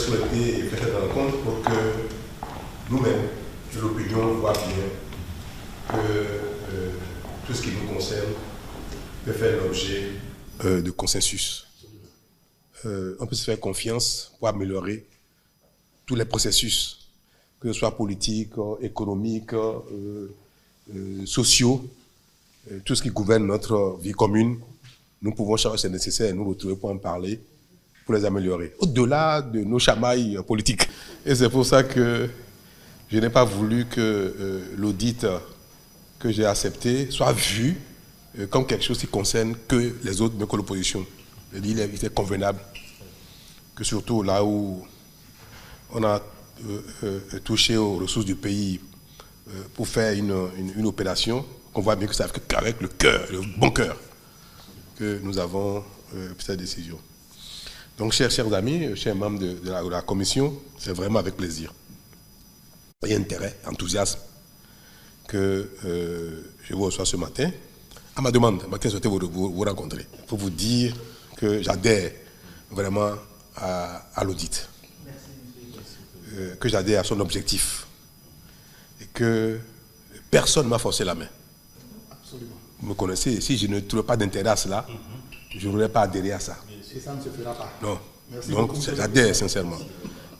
souhaité faire cette rencontre pour que nous-mêmes, l'opinion, voit bien que tout ce qui nous concerne peut faire l'objet de consensus. On peut se faire confiance pour améliorer tous les processus, que ce soit politiques, économiques, sociaux, tout ce qui gouverne notre vie commune. Nous pouvons, chaque fois que c'est nécessaire, nous retrouver pour en parler, pour les améliorer, au-delà de nos chamailles politiques. Et c'est pour ça que je n'ai pas voulu que l'audit que j'ai accepté soit vu comme quelque chose qui concerne que les autres, mais que l'opposition. Il est convenable que surtout là où on a touché aux ressources du pays pour faire une opération, qu'on voit bien que c'est avec le cœur, le bon cœur, que nous avons pris cette décision. Donc, chers amis, chers membres de la commission, c'est vraiment avec plaisir et intérêt, enthousiasme que je vous reçois ce matin. À ma demande, je souhaitais vous rencontrer pour vous dire que j'adhère vraiment à l'audit, que j'adhère à son objectif et que personne ne m'a forcé la main. Absolument. Vous me connaissez, si je ne trouve pas d'intérêt à cela, je ne voudrais pas adhérer à ça. Et ça ne se fera pas. Non. Merci donc j'adhère sincèrement.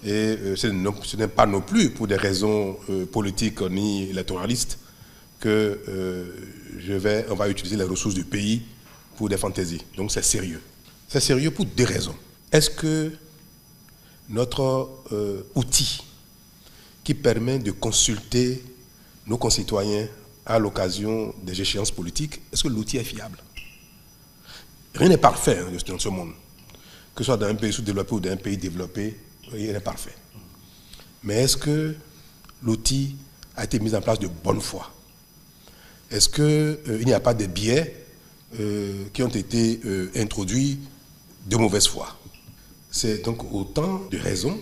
Et ce n'est pas non plus pour des raisons politiques ni électoralistes que on va utiliser les ressources du pays pour des fantaisies. Donc c'est sérieux. C'est sérieux pour deux raisons. Est-ce que notre outil qui permet de consulter nos concitoyens à l'occasion des échéances politiques, est-ce que l'outil est fiable? Rien n'est parfait dans ce monde. Que ce soit dans un pays sous-développé ou dans un pays développé, rien n'est parfait. Mais est-ce que l'outil a été mis en place de bonne foi? Est-ce qu'il n'y a pas de biais qui ont été introduits de mauvaise foi? C'est donc autant de raisons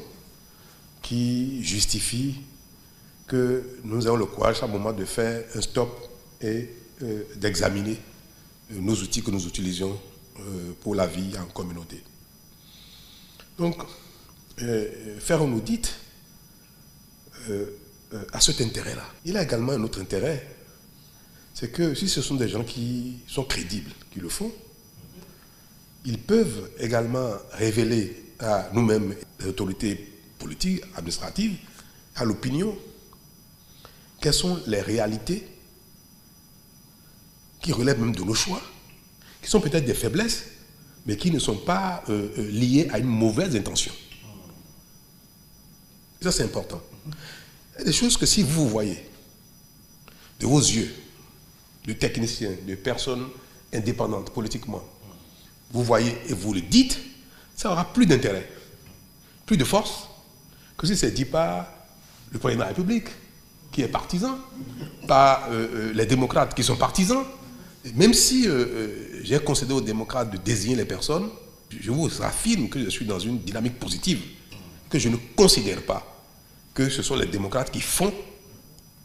qui justifient que nous ayons le courage à un moment de faire un stop et d'examiner nos outils que nous utilisons pour la vie en communauté. Donc, faire un audit a cet intérêt-là. Il a également un autre intérêt, c'est que si ce sont des gens qui sont crédibles, qui le font, ils peuvent également révéler à nous-mêmes, les autorités politiques, administratives, à l'opinion, quelles sont les réalités qui relèvent même de nos choix, qui sont peut-être des faiblesses, mais qui ne sont pas liées à une mauvaise intention. Et ça, c'est important. Il y a des choses que si vous voyez, de vos yeux, de techniciens, de personnes indépendantes politiquement, vous voyez et vous le dites, ça aura plus d'intérêt, plus de force, que si c'est dit par le président de la République, qui est partisan, par les démocrates qui sont partisans. Même si j'ai concédé aux démocrates de désigner les personnes, je vous affirme que je suis dans une dynamique positive, que je ne considère pas que ce sont les démocrates qui font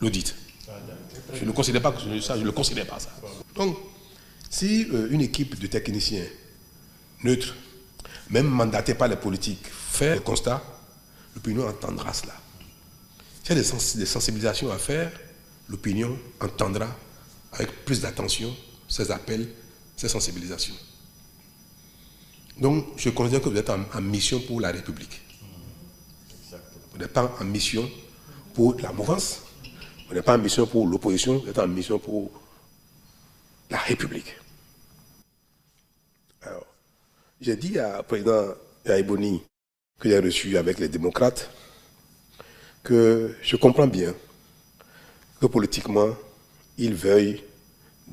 l'audit. Je ne considère pas que ça, je ne le considère pas ça. Donc, si une équipe de techniciens neutres, même mandatés par les politiques, fait le constat, l'opinion entendra cela. S'il y a des sensibilisations à faire, l'opinion entendra avec plus d'attention ces appels, ces sensibilisations. Donc, je considère que vous êtes en mission pour la République. Vous n'êtes pas en mission pour la mouvance, vous n'êtes pas en mission pour l'opposition, vous êtes en mission pour la République. Alors, j'ai dit au président Yaïboni, que j'ai reçu avec les démocrates, que je comprends bien que politiquement, ils veuillent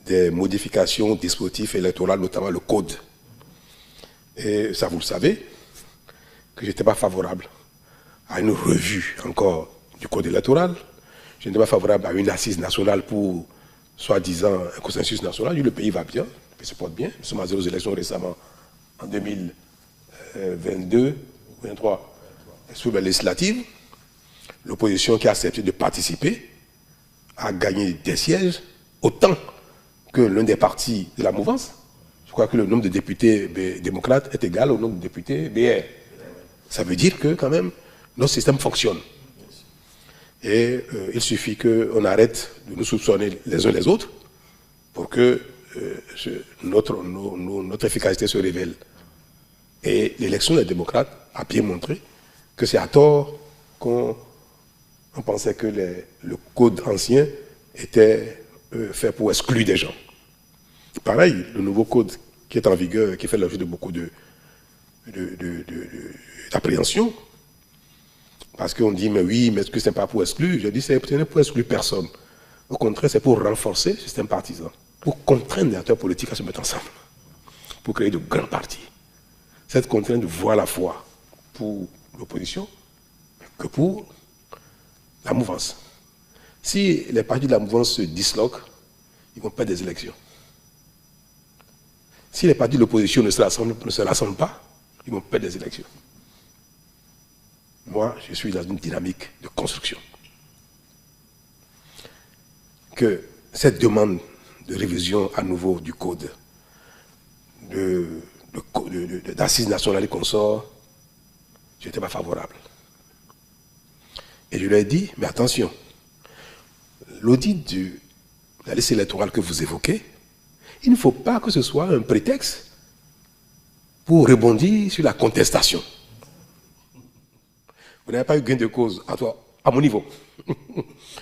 des modifications au dispositif électoral, notamment le code. Et ça, vous le savez, que je n'étais pas favorable à une revue encore du code électoral. Je n'étais pas favorable à une assise nationale pour, soi-disant, un consensus national. Le pays va bien, le pays se porte bien. Nous sommes à 0 élections récemment, en 2022, 2023, sur la législative. L'opposition qui a accepté de participer a gagné des sièges, autant que l'un des partis de la mouvance. Je crois que le nombre de députés démocrates est égal au nombre de députés BR. Ça veut dire que quand même, notre système fonctionne. Et il suffit qu'on arrête de nous soupçonner les uns les autres pour que notre efficacité se révèle. Et l'élection des démocrates a bien montré que c'est à tort qu'on pensait que le code ancien était fait pour exclure des gens. Pareil, le nouveau code qui est en vigueur, qui fait l'objet de beaucoup d'appréhension, parce qu'on dit, mais oui, mais est-ce que ce n'est pas pour exclure? Je dis, ce n'est pour exclure personne. Au contraire, c'est pour renforcer le système partisan, pour contraindre les acteurs politiques à se mettre ensemble, pour créer de grands partis. Cette contrainte voit la foi pour l'opposition que pour la mouvance. Si les partis de la mouvance se disloquent, ils vont perdre des élections. Si les partis de l'opposition ne se rassemblent pas, ils vont perdre des élections. Moi, je suis dans une dynamique de construction. Que cette demande de révision à nouveau du code d'assises nationales et consorts, je n'étais pas favorable. Et je leur ai dit, mais attention, l'audit de la liste électorale que vous évoquez, il ne faut pas que ce soit un prétexte pour rebondir sur la contestation. Vous n'avez pas eu gain de cause à mon niveau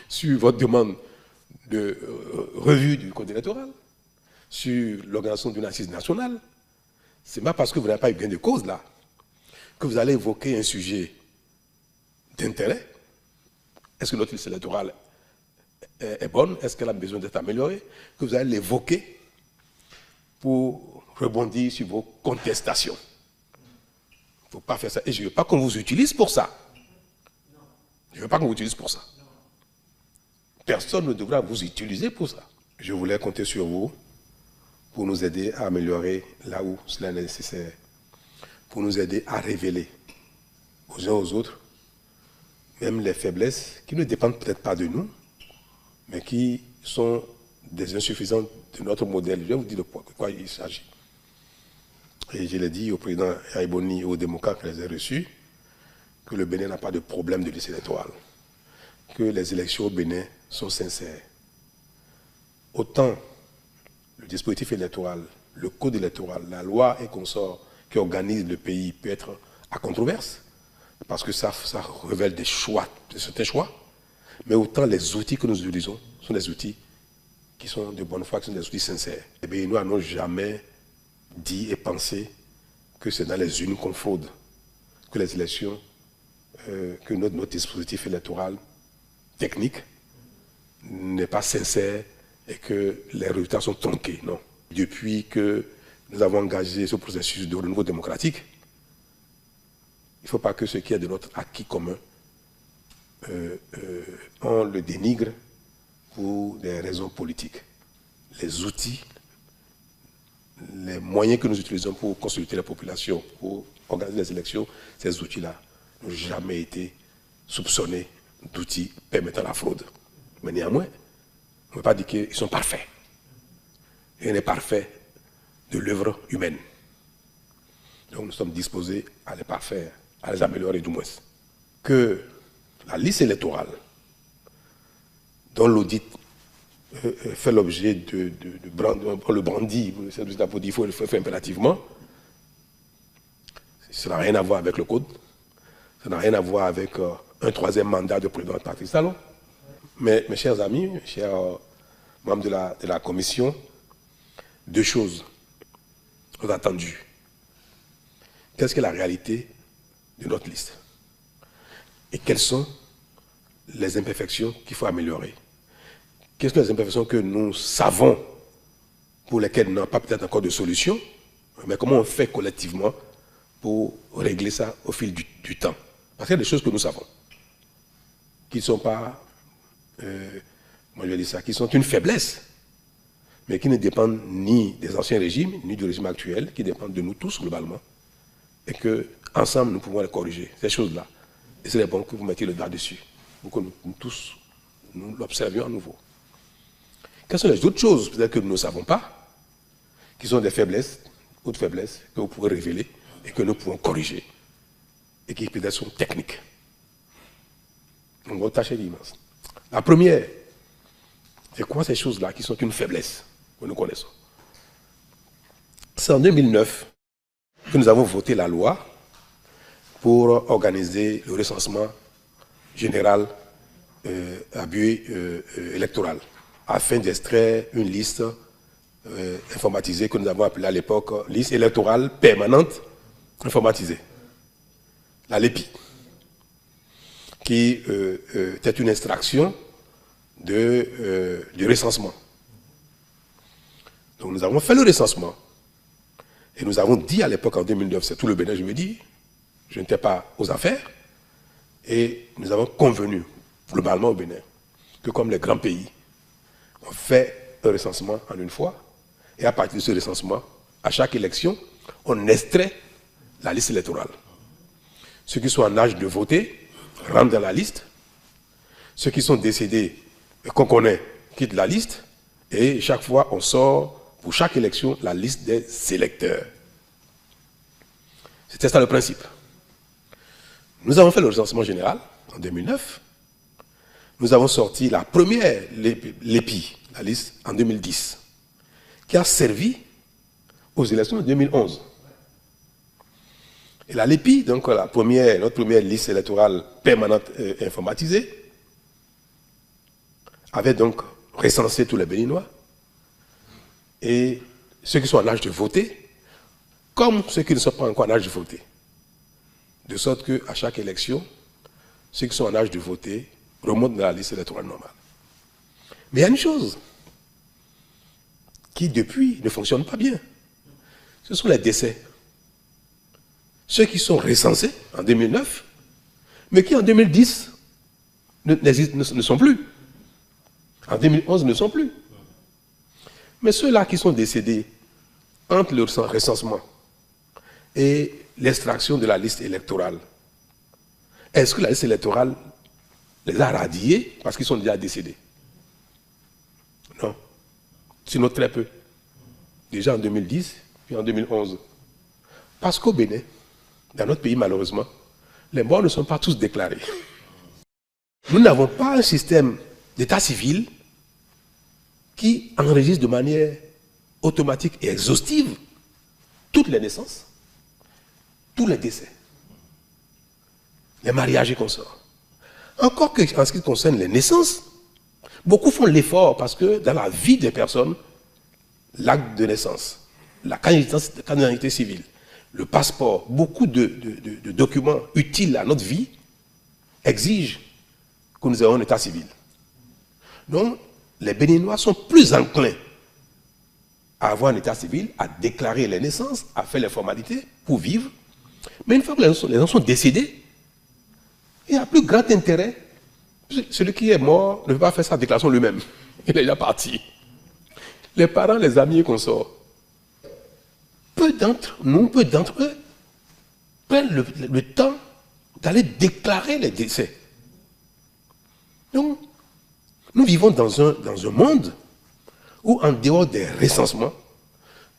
sur votre demande de revue du code électoral, sur l'organisation d'une assise nationale. Ce n'est pas parce que vous n'avez pas eu gain de cause là que vous allez évoquer un sujet d'intérêt. Est-ce que notre liste électorale est bonne? Est-ce qu'elle a besoin d'être améliorée? Que vous allez l'évoquer pour rebondir sur vos contestations. Il ne faut pas faire ça. Et je ne veux pas qu'on vous utilise pour ça. Je ne veux pas qu'on vous utilise pour ça. Personne ne devra vous utiliser pour ça. Je voulais compter sur vous pour nous aider à améliorer là où cela est nécessaire, pour nous aider à révéler aux uns aux autres même les faiblesses qui ne dépendent peut-être pas de nous, mais qui sont des insuffisances de notre modèle. Je vais vous dire de quoi il s'agit. Et je l'ai dit au président Yaïboni et aux démocrates que je les ai reçus, que le Bénin n'a pas de problème de liste électorale, que les élections au Bénin sont sincères. Autant le dispositif électoral, le code électoral, la loi et consorts qui organisent le pays peut être à controverse, parce que ça révèle des choix, de certains choix, mais autant les outils que nous utilisons sont des outils qui sont de bonne foi, qui sont des outils sincères. Les Béninois n'ont jamais dit et pensé que c'est dans les urnes qu'on fraude, que les élections, que notre dispositif électoral technique n'est pas sincère et que les résultats sont tronqués. Non. Depuis que nous avons engagé ce processus de renouveau démocratique, il ne faut pas que ce qui est de notre acquis commun, on le dénigre pour des raisons politiques. Les outils, les moyens que nous utilisons pour consulter la population, pour organiser les élections, ces outils-là n'ont jamais été soupçonnés d'outils permettant la fraude. Mais néanmoins, on ne peut pas dire qu'ils sont parfaits. Rien n'est parfait de l'œuvre humaine. Donc nous sommes disposés à les parfaire, à les améliorer du moins. Que la liste électorale, dont l'audit fait l'objet le brandit, il faut le faire impérativement, ça n'a rien à voir avec le code, ça n'a rien à voir avec un troisième mandat de président Patrice Talon. Mais mes chers amis, chers membres de la commission, deux choses sont attendues. Qu'est-ce que la réalité de notre liste? Et quelles sont les imperfections qu'il faut améliorer? Quelles sont les imperfections que nous savons, pour lesquelles nous n'avons pas peut-être encore de solution, mais comment on fait collectivement pour régler ça au fil du temps? Parce qu'il y a des choses que nous savons, qui ne sont pas, moi je vais dire ça, qui sont une faiblesse, mais qui ne dépendent ni des anciens régimes, ni du régime actuel, qui dépendent de nous tous globalement, et qu'ensemble nous pouvons les corriger, ces choses-là. Et c'est bon que vous mettiez le doigt dessus, pour que nous tous, nous l'observions à nouveau. Quelles sont les autres choses peut-être que nous ne savons pas, qui sont des faiblesses, autres faiblesses, que vous pourrez révéler et que nous pouvons corriger? et qui peut-être sont techniques. Donc, votre tâche est immense. La première, c'est quoi ces choses-là qui sont une faiblesse que nous connaissons? C'est en 2009 que nous avons voté la loi pour organiser le recensement général à but électoral, afin d'extraire une liste informatisée que nous avons appelée à l'époque liste électorale permanente informatisée, la LEPI, qui était une extraction du recensement. Donc nous avons fait le recensement et nous avons dit à l'époque en 2009, c'est tout le Bénin, je me dis, je n'étais pas aux affaires, et nous avons convenu globalement au Bénin que comme les grands pays, on fait un recensement en une fois, et à partir de ce recensement, à chaque élection, on extrait la liste électorale. Ceux qui sont en âge de voter rentrent dans la liste, ceux qui sont décédés et qu'on connaît quittent la liste, et chaque fois on sort pour chaque élection la liste des électeurs. C'était ça le principe. Nous avons fait le recensement général en 2009. Nous avons sorti la première LEPI, la liste, en 2010, qui a servi aux élections de 2011. Et la LEPI, donc notre première liste électorale permanente informatisée, avait donc recensé tous les Béninois et ceux qui sont en âge de voter, comme ceux qui ne sont pas encore en âge de voter. De sorte qu'à chaque élection, ceux qui sont en âge de voter remontent dans la liste électorale normale. Mais il y a une chose qui, depuis, ne fonctionne pas bien. Ce sont les décès. Ceux qui sont recensés en 2009, mais qui en 2010 ne sont plus. En 2011 ne sont plus. Mais ceux-là qui sont décédés entre le recensement et l'extraction de la liste électorale, est-ce que la liste électorale les a radiés parce qu'ils sont déjà décédés? Non. Sinon très peu. Déjà en 2010, puis en 2011. Parce qu'au Bénin, dans notre pays malheureusement, les morts ne sont pas tous déclarés. Nous n'avons pas un système d'état civil qui enregistre de manière automatique et exhaustive toutes les naissances, tous les décès, les mariages et consorts. Encore qu'en ce qui concerne les naissances, beaucoup font l'effort parce que dans la vie des personnes, l'acte de naissance, la carte civile, le passeport, beaucoup de documents utiles à notre vie exigent que nous ayons un état civil. Donc, les Béninois sont plus enclins à avoir un état civil, à déclarer les naissances, à faire les formalités pour vivre. Mais une fois que les gens sont décédés, il y a plus grand intérêt. Celui qui est mort ne peut pas faire sa déclaration lui-même. Il est déjà parti. Les parents, les amis et consorts, peu d'entre eux prennent le temps d'aller déclarer les décès. Donc, nous vivons dans un monde où, en dehors des recensements,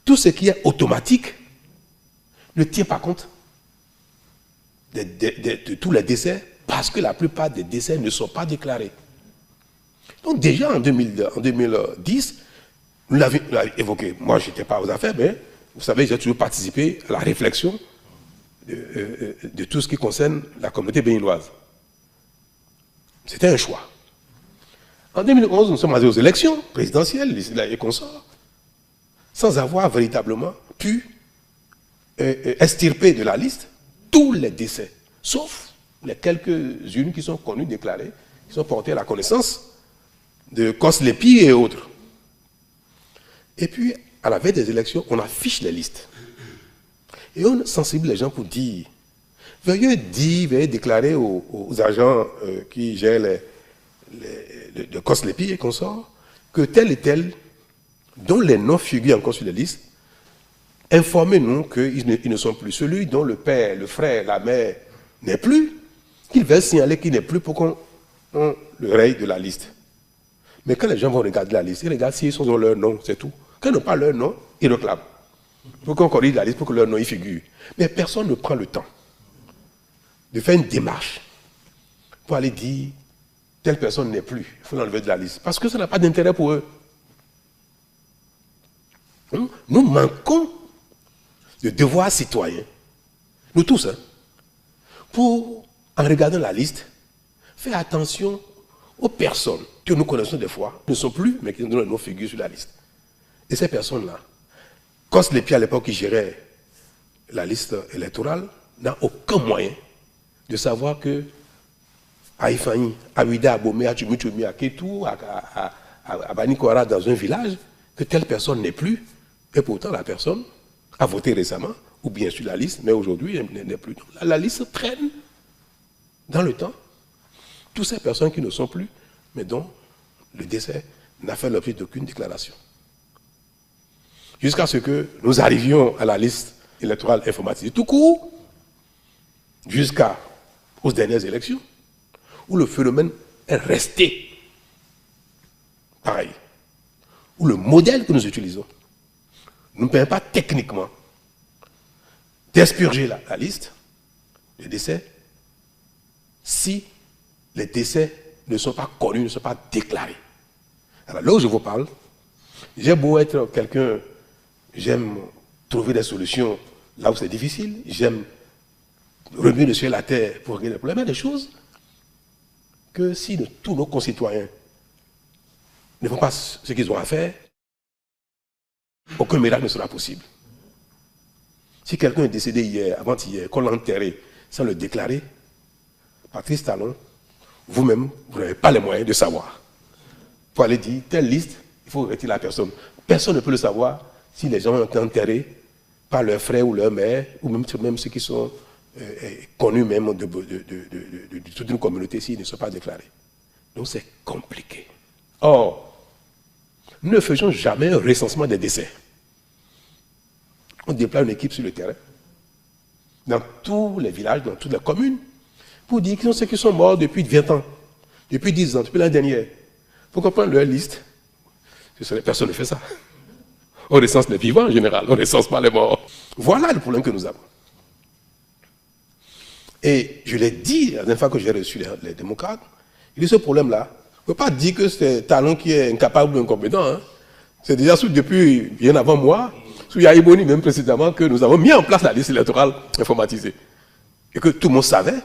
tout ce qui est automatique ne tient pas compte de tous les décès, parce que la plupart des décès ne sont pas déclarés. Donc déjà en 2010, nous l'avions évoqué. Moi, je n'étais pas aux affaires, mais vous savez, j'ai toujours participé à la réflexion de tout ce qui concerne la communauté béninoise. C'était un choix. En 2011, nous sommes allés aux élections présidentielles, et consorts, sans avoir véritablement pu extirper de la liste tous les décès, sauf les quelques-unes qui sont connues, déclarées, qui sont portées à la connaissance de COS-LEPI et autres. Et puis, à la veille des élections, on affiche les listes. Et on sensibilise les gens pour dire, veuillez déclarer aux agents qui gèrent de COS-LEPI et consorts, que tel et tel, dont les noms figurent encore sur les listes, informez-nous qu'ils ne sont plus. Celui dont le père, le frère, la mère n'est plus, qu'ils veulent signaler qu'il n'est plus pour qu'on le raye de la liste. Mais quand les gens vont regarder la liste, ils regardent s'ils ont leur nom, c'est tout. Quand ils n'ont pas leur nom, ils réclament. Pour qu'on corrige la liste, pour que leur nom y figure. Mais personne ne prend le temps de faire une démarche pour aller dire telle personne n'est plus, il faut l'enlever de la liste. Parce que ça n'a pas d'intérêt pour eux. Nous manquons de devoir citoyen, nous tous, pour, en regardant la liste, faire attention aux personnes que nous connaissons des fois, ne sont plus, mais qui sont nos figures sur la liste. Et ces personnes-là, Cos Lepi à l'époque qui gérait la liste électorale, n'a aucun moyen de savoir que Aïfani, Awida, Abomé, Achumuchumi, à Ketou, à Banikora, dans un village, que telle personne n'est plus, et pourtant la personne a voté récemment, ou bien sur la liste, mais aujourd'hui elle n'est plus. La liste traîne dans le temps. Toutes ces personnes qui ne sont plus, mais dont le décès n'a fait l'objet d'aucune déclaration. Jusqu'à ce que nous arrivions à la liste électorale informatisée tout court, jusqu'aux dernières élections, où le phénomène est resté pareil, où le modèle que nous utilisons ne nous permet pas techniquement d'expurger la liste des décès si les décès ne sont pas connus, ne sont pas déclarés. Alors là où je vous parle, j'ai beau être quelqu'un, j'aime trouver des solutions là où c'est difficile, j'aime remuer le ciel et la terre pour régler les problèmes, il y a des choses que si tous nos concitoyens ne font pas ce qu'ils ont à faire, aucun miracle ne sera possible. Si quelqu'un est décédé hier, avant-hier, qu'on l'a enterré sans le déclarer, Patrice Talon, vous-même, vous n'avez pas les moyens de savoir. Pour aller dire, telle liste, il faut retirer la personne. Personne ne peut le savoir si les gens ont été enterrés par leur frère ou leur mère, ou même ceux qui sont connus même de toute une communauté s'ils ne sont pas déclarés. Donc c'est compliqué. Or, nous ne faisons jamais un recensement des décès. On déploie une équipe sur le terrain, dans tous les villages, dans toutes les communes, pour dire qui sont ceux qui sont morts depuis 20 ans, depuis 10 ans, depuis l'année dernière. Pour comprendre leur liste, personne ne fait ça. On recense les vivants en général, on ne recense pas les morts. Voilà le problème que nous avons. Et je l'ai dit la dernière fois que j'ai reçu les démocrates, il dit ce problème-là, on ne peut pas dire que c'est Talon qui est incapable ou incompétent. Hein. C'est déjà depuis bien avant moi, sous Yaïboni même précédemment, que nous avons mis en place la liste électorale informatisée. Et que tout le monde savait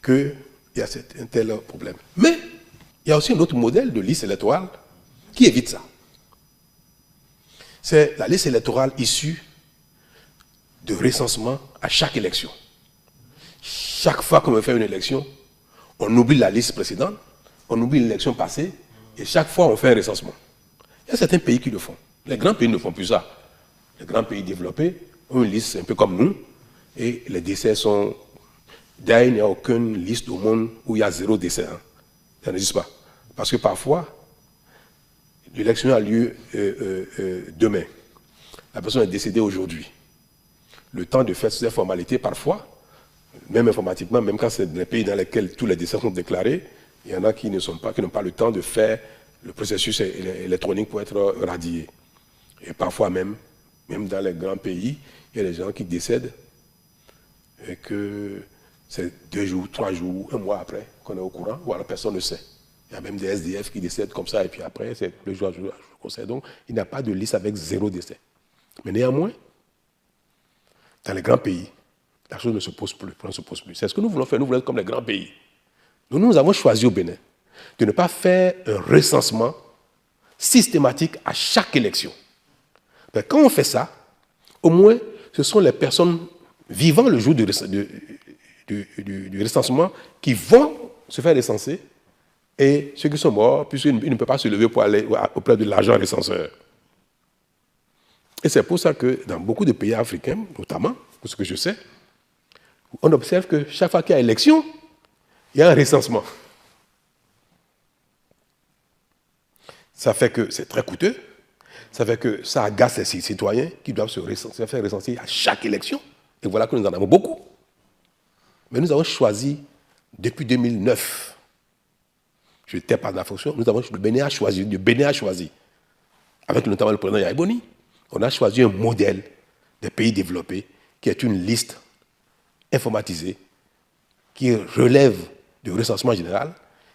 qu'il y a un tel problème. Mais il y a aussi un autre modèle de liste électorale qui évite ça. C'est la liste électorale issue de recensement à chaque élection. Chaque fois qu'on veut faire une élection, on oublie la liste précédente, on oublie l'élection passée, et chaque fois on fait un recensement. Il y a certains pays qui le font. Les grands pays ne font plus ça. Les grands pays développés ont une liste un peu comme nous, et les décès sont... D'ailleurs, il n'y a aucune liste au monde où il y a 0 décès. Hein. Ça n'existe pas. Parce que parfois, l'élection a lieu demain. La personne est décédée aujourd'hui. Le temps de faire ces formalités, parfois, même informatiquement, même quand c'est des pays dans lesquels tous les décès sont déclarés, il y en a qui n'ont pas le temps de faire le processus électronique pour être radié. Et parfois même dans les grands pays, il y a des gens qui décèdent et que c'est 2 jours, 3 jours, 1 mois après qu'on est au courant, ou alors personne ne sait. Il y a même des SDF qui décèdent comme ça, et puis après, c'est le jour à jour qu'on sait. Donc, il n'y a pas de liste avec 0 décès. Mais néanmoins, dans les grands pays, la chose ne se pose plus. C'est ce que nous voulons faire. Nous voulons être comme les grands pays. Nous avons choisi au Bénin de ne pas faire un recensement systématique à chaque élection. Mais quand on fait ça, au moins, ce sont les personnes vivant le jour du recensement qui vont se faire recenser, et ceux qui sont morts, puisqu'ils ne peuvent pas se lever pour aller auprès de l'agent recenseur. Et c'est pour ça que dans beaucoup de pays africains, notamment, pour ce que je sais, on observe que chaque fois qu'il y a élection, il y a un recensement. Ça fait que c'est très coûteux, ça fait que ça agace les citoyens qui doivent se faire recenser à chaque élection. Et voilà que nous en avons beaucoup. Mais nous avons choisi, depuis 2009, je n'étais pas dans la fonction, le Bénin a choisi, avec notamment le président Yaïboni, on a choisi un modèle des pays développés qui est une liste informatisée qui relèvent du recensement général,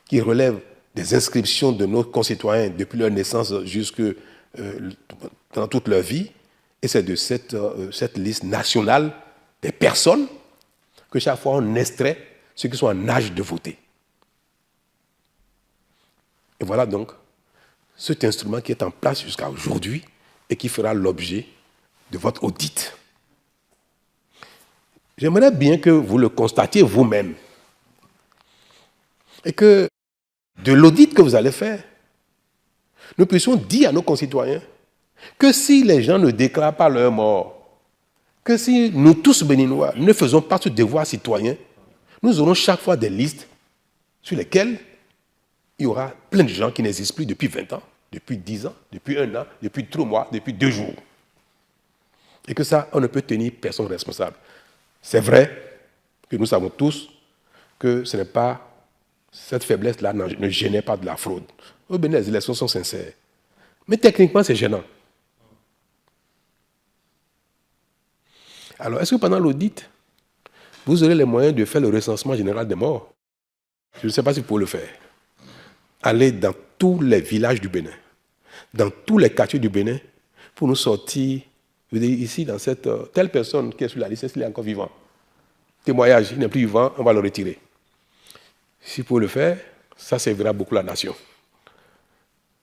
qui relèvent des inscriptions de nos concitoyens depuis leur naissance jusque dans toute leur vie. Et c'est de cette liste nationale des personnes que chaque fois on extrait ceux qui sont en âge de voter. Et voilà donc cet instrument qui est en place jusqu'à aujourd'hui et qui fera l'objet de votre audit. J'aimerais bien que vous le constatiez vous-même et que de l'audit que vous allez faire, nous puissions dire à nos concitoyens que si les gens ne déclarent pas leur mort, que si nous tous béninois ne faisons pas ce devoir citoyen, nous aurons chaque fois des listes sur lesquelles il y aura plein de gens qui n'existent plus depuis 20 ans, depuis 10 ans, depuis 1 an, depuis 3 mois, depuis 2 jours. Et que ça, on ne peut tenir personne responsable. C'est vrai que nous savons tous que ce n'est pas, cette faiblesse-là ne gênait pas de la fraude. Au Bénin, les élections sont sincères. Mais techniquement, c'est gênant. Alors, est-ce que pendant l'audit, vous aurez les moyens de faire le recensement général des morts? Je ne sais pas si vous pouvez le faire. Allez dans tous les villages du Bénin, dans tous les quartiers du Bénin, pour nous sortir, je veux dire, ici, dans cette telle personne qui est sur la liste, est-ce qu'il est encore vivant? Témoignage, il n'est plus vivant, on va le retirer. Si vous pouvez le faire, ça servira beaucoup la nation.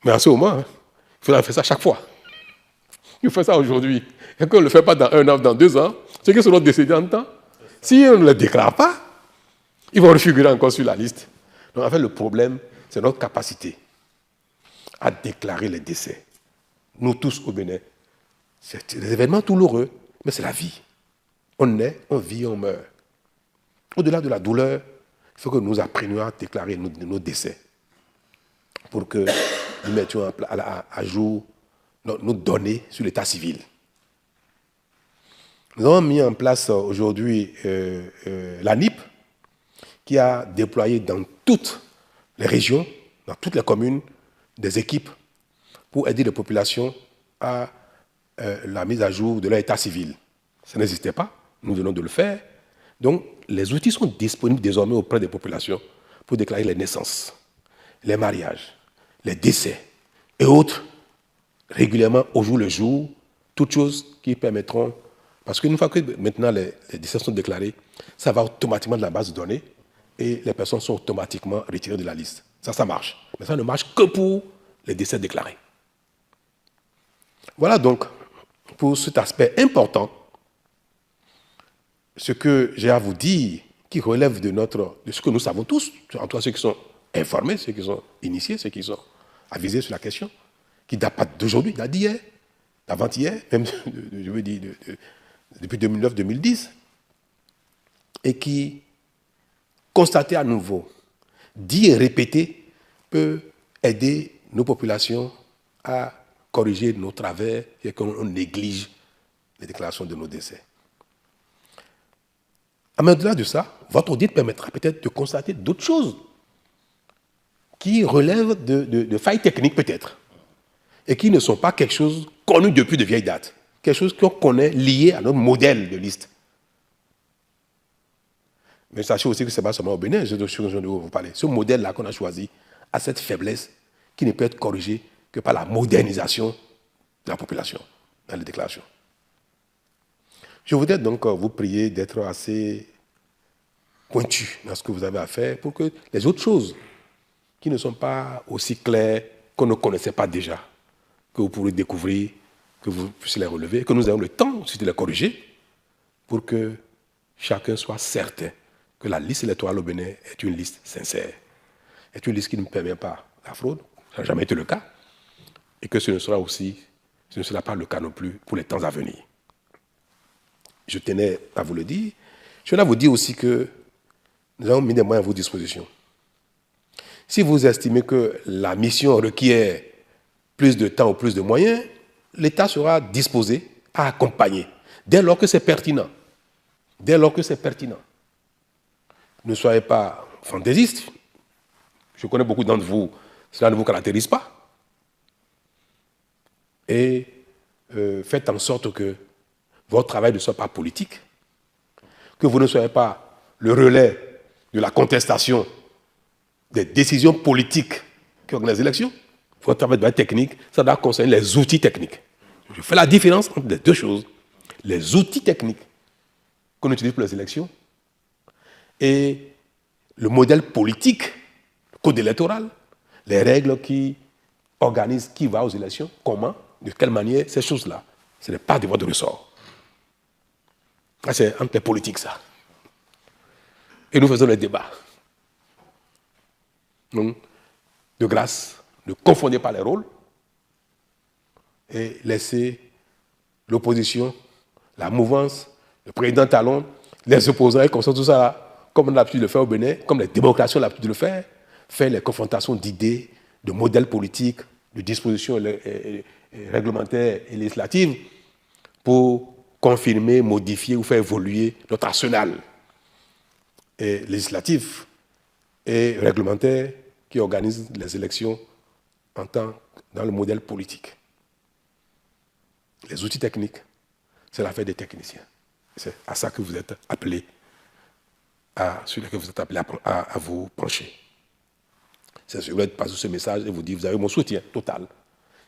Mais en ce moment, il faudra faire ça chaque fois. Il faut faire ça aujourd'hui. Et qu'on ne le fait pas dans 1 an, dans 2 ans, ceux qui seront décédés en temps, si on ne le déclare pas, ils vont refigurer encore sur la liste. Donc en fait, le problème, c'est notre capacité à déclarer les décès. Nous tous au Bénin, c'est des événements douloureux, mais c'est la vie. On naît, on vit, on meurt. Au-delà de la douleur, il faut que nous apprenions à déclarer nos décès pour que nous mettions à jour nos données sur l'état civil. Nous avons mis en place aujourd'hui l'ANIP, qui a déployé dans toutes les régions, dans toutes les communes, des équipes pour aider les populations à la mise à jour de leur état civil. Ça n'existait pas, nous venons de le faire. Donc, les outils sont disponibles désormais auprès des populations pour déclarer les naissances, les mariages, les décès et autres, régulièrement au jour le jour, toutes choses qui permettront, parce qu'une fois que maintenant les décès sont déclarés, ça va automatiquement de la base de données et les personnes sont automatiquement retirées de la liste. Ça marche. Mais ça ne marche que pour les décès déclarés. Voilà donc pour cet aspect important ce que j'ai à vous dire qui relève de ce que nous savons tous, en tout cas ceux qui sont informés, ceux qui sont initiés, ceux qui sont avisés sur la question, qui ne date pas d'aujourd'hui, date d'hier, d'avant-hier, même je veux dire depuis 2009-2010, et qui, constaté à nouveau, dit et répété, peut aider nos populations à corriger nos travers et qu'on néglige les déclarations de nos décès. Mais au-delà de ça, votre audit permettra peut-être de constater d'autres choses qui relèvent de failles techniques peut-être et qui ne sont pas quelque chose connu depuis de vieilles dates, quelque chose qu'on connaît lié à notre modèle de liste. Mais sachez aussi que ce n'est pas seulement au Bénin, je vais vous parler. Ce modèle-là qu'on a choisi a cette faiblesse qui ne peut être corrigée que par la modernisation de la population dans les déclarations. Je voudrais donc vous prier d'être assez pointu dans ce que vous avez à faire pour que les autres choses qui ne sont pas aussi claires, qu'on ne connaissait pas déjà, que vous pourrez découvrir, que vous puissiez les relever, que nous ayons le temps aussi de les corriger pour que chacun soit certain que la liste électorale au Bénin est une liste sincère, est une liste qui ne permet pas la fraude, ça n'a jamais été le cas, et que ce ne sera pas le cas non plus pour les temps à venir. Je tenais à vous le dire. Je tenais à vous dire aussi que nous avons mis des moyens à vos dispositions. Si vous estimez que la mission requiert plus de temps ou plus de moyens, l'État sera disposé à accompagner, dès lors que c'est pertinent. Dès lors que c'est pertinent. Ne soyez pas fantaisistes. Je connais beaucoup d'entre vous, cela ne vous caractérise pas. Et faites en sorte que votre travail ne soit pas politique, que vous ne soyez pas le relais de la contestation des décisions politiques qui organisent les élections. Il faut travailler de la technique, ça doit concerner les outils techniques. Je fais la différence entre les deux choses. Les outils techniques qu'on utilise pour les élections et le modèle politique, le code électoral, les règles qui organisent qui va aux élections, comment, de quelle manière, ces choses-là. Ce n'est pas de votre ressort. C'est entre les politiques, ça. Et nous faisons les débats. Donc, de grâce, ne confondez pas les rôles et laissez l'opposition, la mouvance, le président Talon, les opposants, et comme ça, tout ça, comme on a l'habitude de le faire au Bénin, comme les démocraties ont l'habitude de le faire les confrontations d'idées, de modèles politiques, de dispositions réglementaires et législatives pour confirmer, modifier ou faire évoluer notre arsenal législatif et réglementaire qui organise les élections dans le modèle politique. Les outils techniques, c'est l'affaire des techniciens. C'est à ça que vous êtes appelés, sur lesquels vous êtes appelés à vous pencher. Je voulais passer ce message et vous dire, vous avez mon soutien total.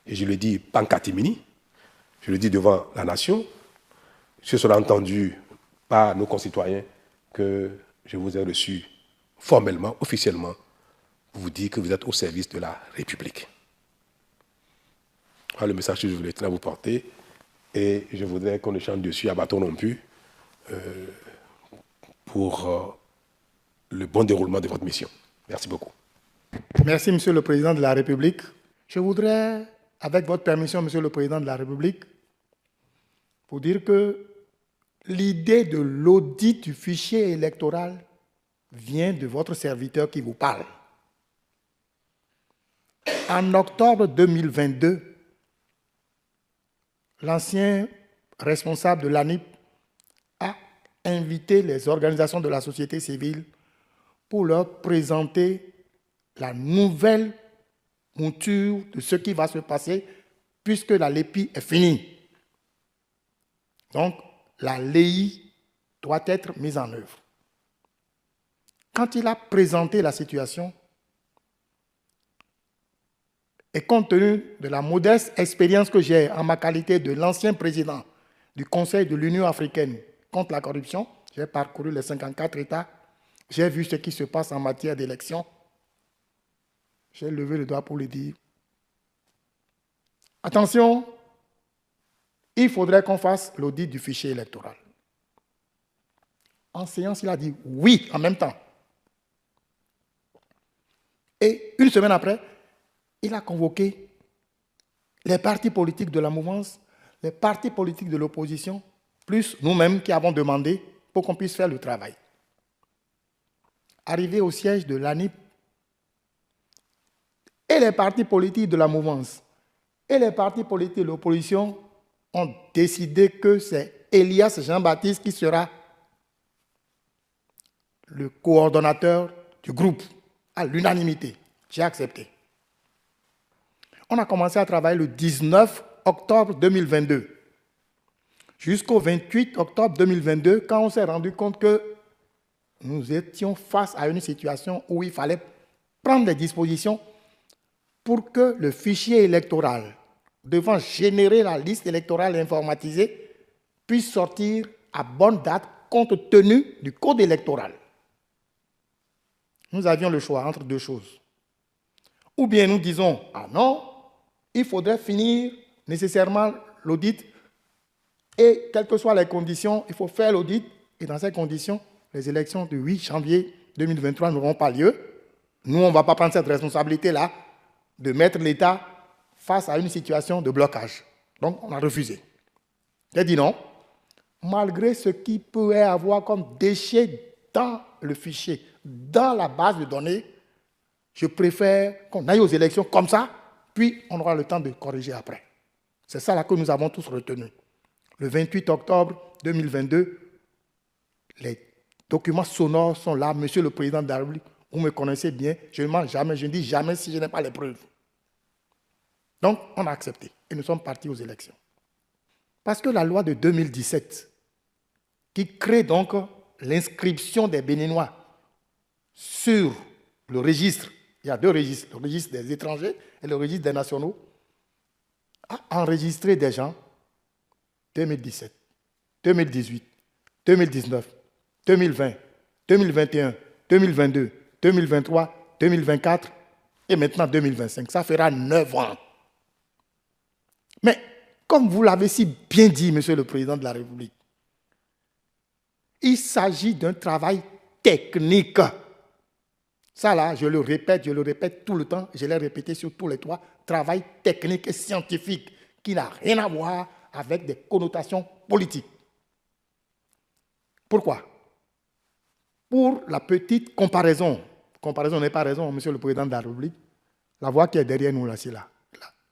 Et je le dis pas en catimini, je le dis devant la nation. Ce sera entendu par nos concitoyens que je vous ai reçu formellement, officiellement, pour vous dire que vous êtes au service de la République. Voilà le message que je voulais vous porter. Et je voudrais qu'on ne chante dessus à bâton rompu pour le bon déroulement de votre mission. Merci beaucoup. Merci, Monsieur le Président de la République. Je voudrais, avec votre permission, Monsieur le Président de la République, vous dire que l'idée de l'audit du fichier électoral vient de votre serviteur qui vous parle. En octobre 2022, l'ancien responsable de l'ANIP a invité les organisations de la société civile pour leur présenter la nouvelle mouture de ce qui va se passer puisque la LEPI est finie. Donc, la LEI doit être mise en œuvre. Quand il a présenté la situation, et compte tenu de la modeste expérience que j'ai en ma qualité de l'ancien président du Conseil de l'Union africaine contre la corruption, j'ai parcouru les 54 États, j'ai vu ce qui se passe en matière d'élection, j'ai levé le doigt pour lui dire, attention, il faudrait qu'on fasse l'audit du fichier électoral. En séance, il a dit oui en même temps. Et une semaine après, il a convoqué les partis politiques de la mouvance, les partis politiques de l'opposition, plus nous-mêmes qui avons demandé pour qu'on puisse faire le travail. Arrivé au siège de l'ANIP, et les partis politiques de la mouvance et les partis politiques de l'opposition ont décidé que c'est Elias Jean-Baptiste qui sera le coordonnateur du groupe, à l'unanimité. J'ai accepté. On a commencé à travailler le 19 octobre 2022. Jusqu'au 28 octobre 2022, quand on s'est rendu compte que nous étions face à une situation où il fallait prendre des dispositions pour que le fichier électoral, devant générer la liste électorale informatisée, puisse sortir à bonne date compte tenu du code électoral. Nous avions le choix entre deux choses. Ou bien nous disons, ah non, il faudrait finir nécessairement l'audit et quelles que soient les conditions, il faut faire l'audit et dans ces conditions, les élections du 8 janvier 2023 n'auront pas lieu. Nous, on ne va pas prendre cette responsabilité-là de mettre l'État face à une situation de blocage. Donc, on a refusé. J'ai dit non, malgré ce qui peut y avoir comme déchet dans le fichier, dans la base de données, je préfère qu'on aille aux élections comme ça, puis on aura le temps de corriger après. C'est ça là que nous avons tous retenu. Le 28 octobre 2022, les documents sonores sont là. Monsieur le Président de la République, vous me connaissez bien, je ne mens jamais, je ne dis jamais si je n'ai pas les preuves. Donc, on a accepté et nous sommes partis aux élections. Parce que la loi de 2017, qui crée donc l'inscription des Béninois sur le registre, il y a deux registres, le registre des étrangers et le registre des nationaux, a enregistré des gens 2017, 2018, 2019, 2020, 2021, 2022, 2023, 2024 et maintenant 2025. Ça fera 9 ans. Mais comme vous l'avez si bien dit, Monsieur le Président de la République, il s'agit d'un travail technique. Ça là, je le répète tout le temps, je l'ai répété sur tous les toits, travail technique et scientifique qui n'a rien à voir avec des connotations politiques. Pourquoi? Pour la petite comparaison n'est pas raison, Monsieur le Président de la République, la voie qui est derrière nous là, c'est là,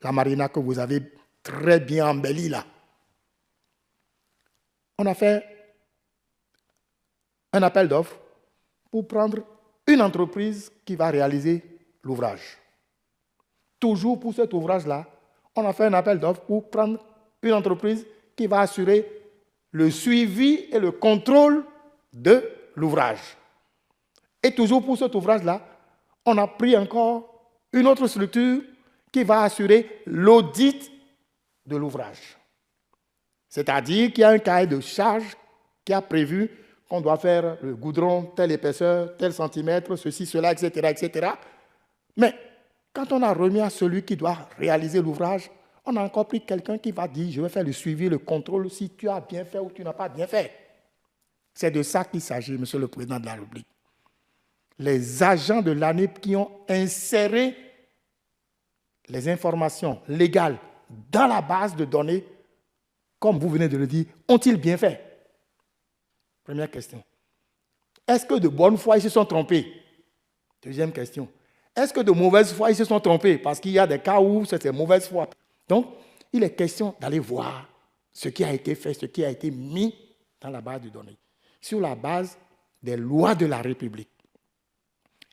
la marina que vous avez très bien embellie là. On a fait un appel d'offres pour prendre une entreprise qui va réaliser l'ouvrage. Toujours pour cet ouvrage-là, on a fait un appel d'offres pour prendre une entreprise qui va assurer le suivi et le contrôle de l'ouvrage. Et toujours pour cet ouvrage-là, on a pris encore une autre structure qui va assurer l'audit de l'ouvrage. C'est-à-dire qu'il y a un cahier de charge qui a prévu qu'on doit faire le goudron, telle épaisseur, tel centimètre, ceci, cela, etc., etc. Mais quand on a remis à celui qui doit réaliser l'ouvrage, on a encore pris quelqu'un qui va dire, je vais faire le suivi, le contrôle, si tu as bien fait ou tu n'as pas bien fait. C'est de ça qu'il s'agit, Monsieur le Président de la République. Les agents de l'ANIP qui ont inséré les informations légales dans la base de données, comme vous venez de le dire, ont-ils bien fait? Première question. Est-ce que de bonne foi, ils se sont trompés? Deuxième question. Est-ce que de mauvaise foi, ils se sont trompés? Parce qu'il y a des cas où c'est de mauvaise foi. Donc, il est question d'aller voir ce qui a été fait, ce qui a été mis dans la base de données, sur la base des lois de la République.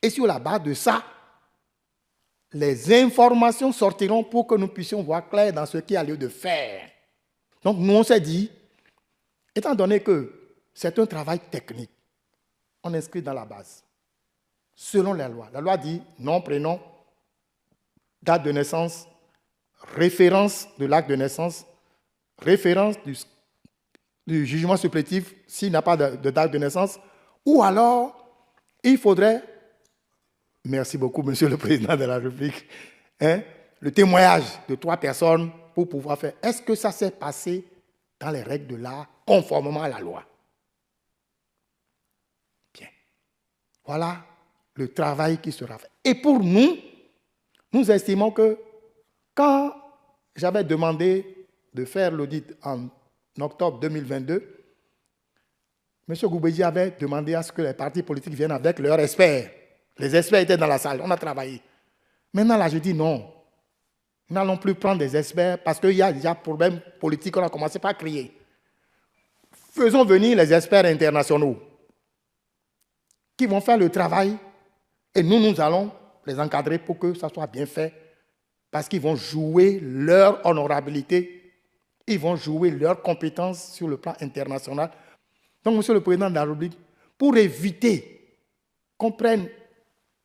Et sur la base de ça, les informations sortiront pour que nous puissions voir clair dans ce qu'il y a lieu de faire. Donc, nous, on s'est dit, étant donné que c'est un travail technique, on inscrit dans la base, selon la loi. La loi dit nom, prénom, date de naissance, référence de l'acte de naissance, référence du jugement supplétif s'il n'a pas de date de naissance, ou alors il faudrait, merci beaucoup Monsieur le Président de la République, le témoignage de 3 personnes pour pouvoir faire. Est-ce que ça s'est passé dans les règles de l'art conformément à la loi? Bien. Voilà le travail qui sera fait. Et pour nous, nous estimons que quand j'avais demandé de faire l'audit en octobre 2022, M. Goubeji avait demandé à ce que les partis politiques viennent avec leurs experts. Les experts étaient dans la salle, on a travaillé. Maintenant, là, je dis non. Nous n'allons plus prendre des experts parce qu'il y a déjà un problème politique, on a commencé par crier. Faisons venir les experts internationaux qui vont faire le travail et nous allons les encadrer pour que ça soit bien fait parce qu'ils vont jouer leur honorabilité, ils vont jouer leurs compétences sur le plan international. Donc, Monsieur le Président de la République, pour éviter qu'on prenne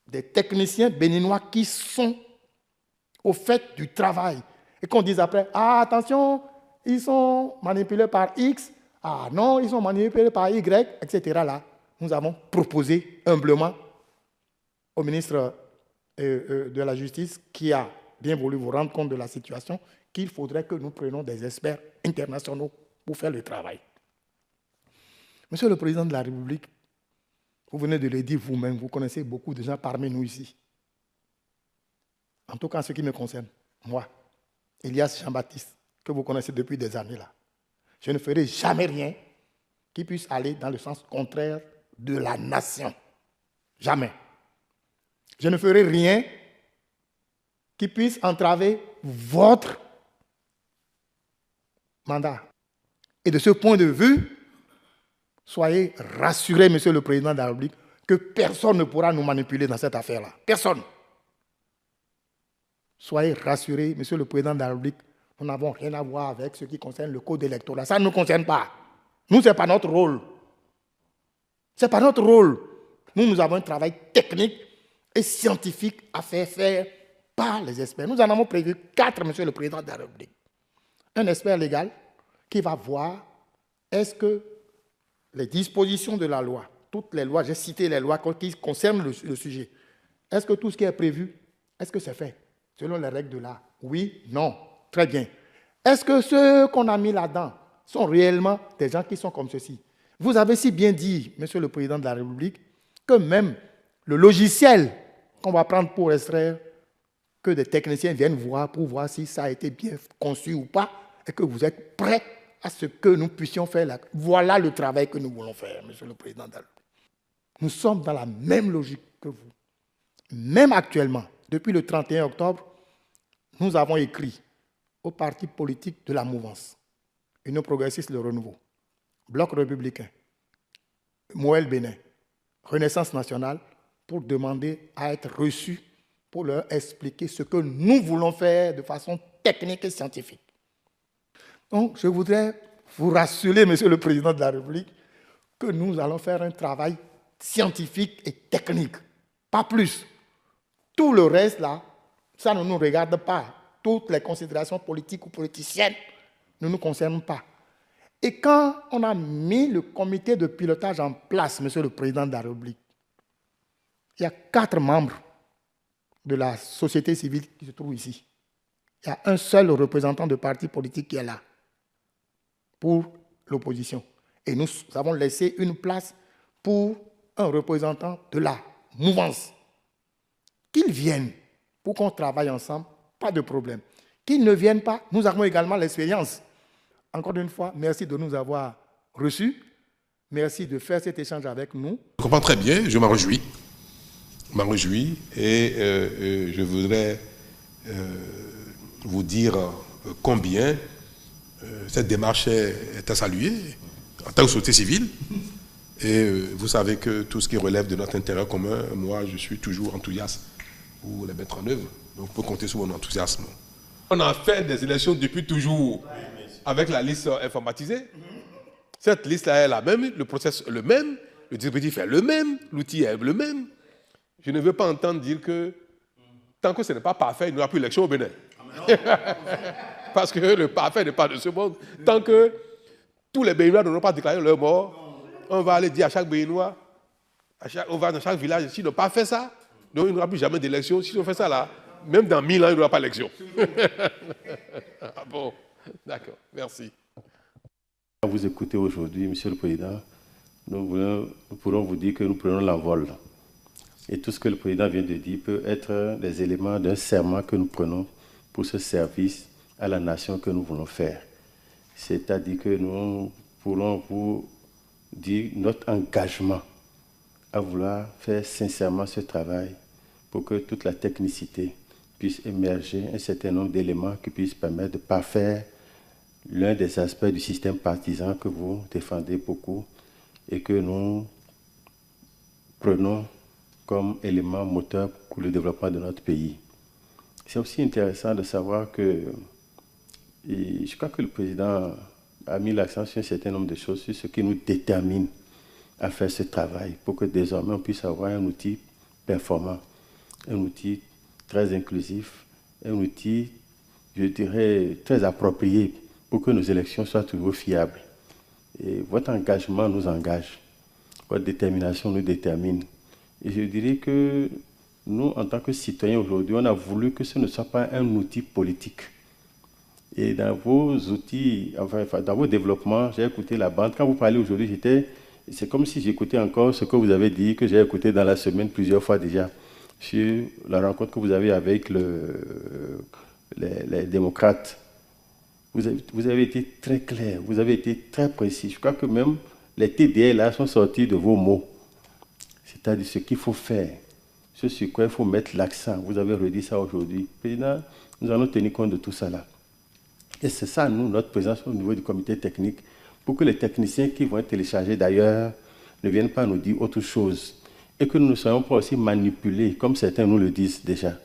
des techniciens béninois qui sont au fait du travail et qu'on dise après, ah attention, ils sont manipulés par X, ah non, ils sont manipulés par Y, etc. Là, nous avons proposé humblement au ministre de la Justice qui a bien voulu vous rendre compte de la situation qu'il faudrait que nous prenions des experts internationaux pour faire le travail. Monsieur le Président de la République, vous venez de le dire vous-même, vous connaissez beaucoup de gens parmi nous ici. En tout cas, en ce qui me concerne, moi, Elias Jean-Baptiste, que vous connaissez depuis des années là, je ne ferai jamais rien qui puisse aller dans le sens contraire de la nation. Jamais. Je ne ferai rien qui puisse entraver votre mandat. Et de ce point de vue, soyez rassurés, Monsieur le Président de la République, que personne ne pourra nous manipuler dans cette affaire-là. Personne. Soyez rassurés, Monsieur le Président de la République, nous n'avons rien à voir avec ce qui concerne le code électoral. Ça ne nous concerne pas. Nous, ce n'est pas notre rôle. Ce n'est pas notre rôle. Nous avons un travail technique et scientifique à faire par les experts. Nous en avons prévu 4, Monsieur le Président de la République. Un expert légal qui va voir est-ce que les dispositions de la loi, toutes les lois, j'ai cité les lois qui concernent le sujet, est-ce que tout ce qui est prévu, est-ce que c'est fait selon les règles de l'art? Oui, non, très bien. Est-ce que ceux qu'on a mis là-dedans sont réellement des gens qui sont comme ceci? Vous avez si bien dit, Monsieur le Président de la République, que même le logiciel qu'on va prendre pour extraire, que des techniciens viennent voir pour voir si ça a été bien conçu ou pas, et que vous êtes prêts à ce que nous puissions faire là. Voilà le travail que nous voulons faire, Monsieur le Président de la République. Nous sommes dans la même logique que vous. Même actuellement, depuis le 31 octobre, nous avons écrit aux partis politiques de la mouvance, Union progressiste, le renouveau, Bloc républicain, Moël Bénin, Renaissance nationale, pour demander à être reçus, pour leur expliquer ce que nous voulons faire de façon technique et scientifique. Donc, je voudrais vous rassurer, Monsieur le Président de la République, que nous allons faire un travail scientifique et technique, pas plus. Tout le reste, là, ça ne nous regarde pas. Toutes les considérations politiques ou politiciennes ne nous concernent pas. Et quand on a mis le comité de pilotage en place, Monsieur le Président de la République, il y a 4 membres de la société civile qui se trouvent ici. Il y a un seul représentant de parti politique qui est là pour l'opposition. Et nous avons laissé une place pour un représentant de la mouvance. Qu'ils viennent pour qu'on travaille ensemble, pas de problème. Qu'ils ne viennent pas, nous avons également l'expérience. Encore une fois, merci de nous avoir reçus. Merci de faire cet échange avec nous. Je comprends très bien, je m'en réjouis. Et je voudrais vous dire combien cette démarche est à saluer en tant que société civile. Et vous savez que tout ce qui relève de notre intérêt commun, moi, je suis toujours enthousiaste pour les mettre en œuvre. Donc, vous pouvez compter sur mon enthousiasme. On a fait des élections depuis toujours avec la liste informatisée. Cette liste-là est la même, le processus est le même, le dispositif est le même, l'outil est le même. Je ne veux pas entendre dire que tant que ce n'est pas parfait, il n'y aura plus d'élection au Bénin. Parce que le parfait n'est pas de ce monde. Tant que tous les Béninois n'auront pas déclaré leur mort, on va aller dire à chaque Béninois, on va dans chaque village, s'ils n'ont pas fait ça, donc il n'y aura plus jamais d'élection. Si on fait ça là, même dans 1000 ans, il n'y aura pas d'élection. Ah bon, d'accord, merci. Vous écoutez aujourd'hui, Monsieur le Président, nous pourrons vous dire que nous prenons l'envol. Et tout ce que le Président vient de dire peut être des éléments d'un serment que nous prenons pour ce service à la nation que nous voulons faire. C'est-à-dire que nous pourrons vous dire notre engagement à vouloir faire sincèrement ce travail pour que toute la technicité puisse émerger, un certain nombre d'éléments qui puissent permettre de parfaire l'un des aspects du système partisan que vous défendez beaucoup et que nous prenons comme élément moteur pour le développement de notre pays. C'est aussi intéressant de savoir que, et je crois que le président a mis l'accent sur un certain nombre de choses, sur ce qui nous détermine à faire ce travail, pour que désormais on puisse avoir un outil performant, un outil très inclusif, un outil, je dirais, très approprié pour que nos élections soient toujours fiables. Et votre engagement nous engage, votre détermination nous détermine. Et je dirais que nous, en tant que citoyens aujourd'hui, on a voulu que ce ne soit pas un outil politique. Et dans vos outils, enfin, dans vos développements, j'ai écouté la bande. Quand vous parlez aujourd'hui, c'est comme si j'écoutais encore ce que vous avez dit, que j'ai écouté dans la semaine plusieurs fois déjà, sur la rencontre que vous avez avec les démocrates. Vous avez été très clair, vous avez été très précis. Je crois que même les TDL là sont sortis de vos mots. C'est-à-dire ce qu'il faut faire, ce sur quoi il faut mettre l'accent. Vous avez redit ça aujourd'hui. Président, nous allons tenir compte de tout ça là. Et c'est ça, nous, notre présence au niveau du comité technique, pour que les techniciens qui vont être téléchargés d'ailleurs ne viennent pas nous dire autre chose. Et que nous ne soyons pas aussi manipulés, comme certains nous le disent déjà.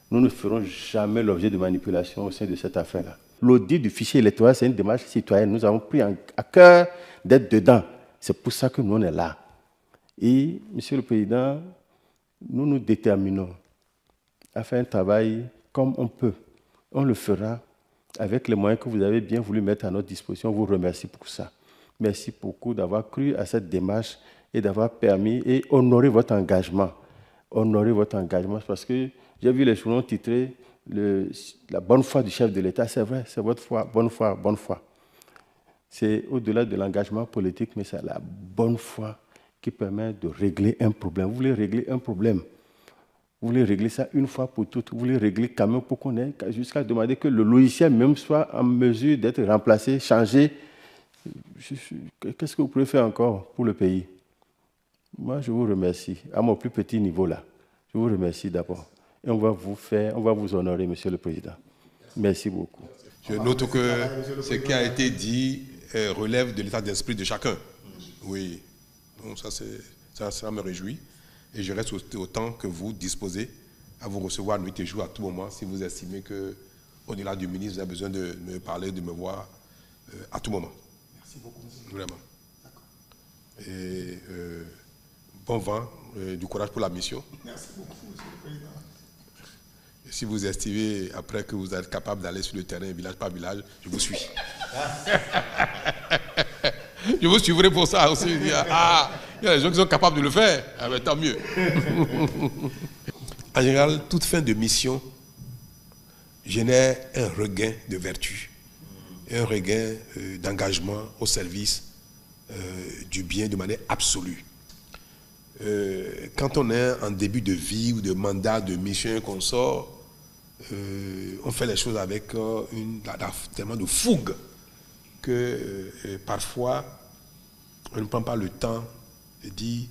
Nous ne ferons jamais l'objet de manipulation au sein de cette affaire-là. L'audit du fichier électoral, c'est une démarche citoyenne. Nous avons pris à cœur d'être dedans. C'est pour ça que nous, on est là. Et, Monsieur le Président, nous nous déterminons à faire un travail comme on peut. On le fera avec les moyens que vous avez bien voulu mettre à notre disposition. On vous remercie pour ça. Merci beaucoup d'avoir cru à cette démarche et d'avoir permis et honoré votre engagement. Honorer votre engagement, parce que j'ai vu les journaux titrés la bonne foi du chef de l'État. C'est vrai, c'est votre foi, bonne foi, bonne foi. C'est au-delà de l'engagement politique, mais c'est la bonne foi qui permet de régler un problème. Vous voulez régler un problème, vous voulez régler ça une fois pour toutes, vous voulez régler quand même pour qu'on ait jusqu'à demander que le logiciel même soit en mesure d'être remplacé, changé. Qu'est-ce que vous pouvez faire encore pour le pays? Moi, je vous remercie, à mon plus petit niveau là. Je vous remercie d'abord. Et on va vous honorer, Monsieur le Président. Merci beaucoup. Je note que ce qui a été dit relève de l'état d'esprit de chacun. Oui, donc ça me réjouit. Et je reste autant que vous disposé à vous recevoir nuit et jour à tout moment si vous estimez qu'au-delà du ministre, vous avez besoin de me parler, de me voir à tout moment. Merci beaucoup, monsieur. Vraiment. Et bon vent, du courage pour la mission. Merci beaucoup, monsieur le Président. Et si vous estimez, après que vous êtes capable d'aller sur le terrain, village par village, je vous suis. Je vous suivrai pour ça aussi. Il y a des gens qui sont capables de le faire. Ah, mais tant mieux. En général, toute fin de mission génère un regain de vertu, un regain d'engagement au service du bien de manière absolue. Quand on est en début de vie ou de mandat, de mission qu'on sort, on fait les choses avec tellement de fougue que parfois on ne prend pas le temps de dire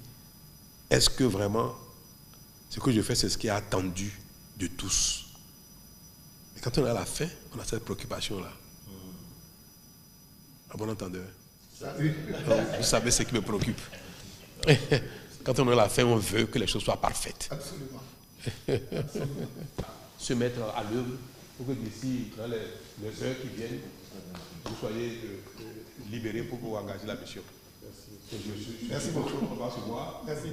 est-ce que vraiment ce que je fais c'est ce qui est attendu de tous. Et quand on est à la fin, on a cette préoccupation-là. À bon entendeur. Vous savez ce qui me préoccupe. Quand on est à la fin, on veut que les choses soient parfaites. Absolument. Se mettre à l'œuvre pour que d'ici, dans les heures qui viennent, vous soyez libérés pour vous engager la mission. Merci beaucoup. On va se voir. Merci.